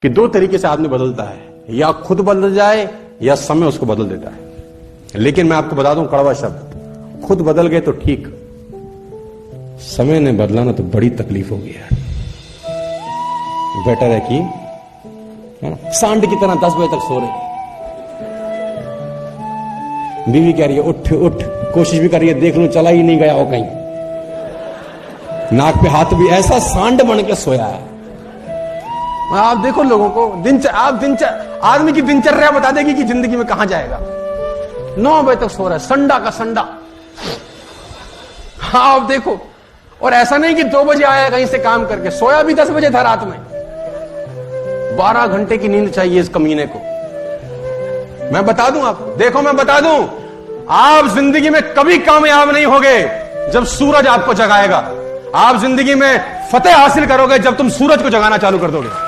कि दो तरीके से आदमी बदलता है, या खुद बदल जाए या समय उसको बदल देता है। लेकिन मैं आपको बता दूं कड़वा शब्द, खुद बदल गए तो ठीक, समय ने बदला ना तो बड़ी तकलीफ होगी यार। बेटर है कि सांड की तरह 10 बजे तक सो रहे, बीवी कह रही है उठ उठ, कोशिश भी कर रही है देख लूं चला ही नहीं गया हो कहीं, नाक पे हाथ भी, ऐसा सांड बन के सोया है। आप देखो लोगों को आदमी की दिनचर्या बता देगी कि जिंदगी में कहां जाएगा। 9 बजे तक सो रहा है, संडा का संडा। हाँ आप देखो, और ऐसा नहीं कि 2 बजे आया कहीं से काम करके, सोया भी 10 बजे था रात में। 12 घंटे की नींद चाहिए इस कमीने को। मैं बता दूं आपको, देखो मैं बता दूं, आप जिंदगी में कभी कामयाब नहीं होगे जब सूरज आपको जगाएगा। आप जिंदगी में फतेह हासिल करोगे जब तुम सूरज को जगाना चालू कर दोगे।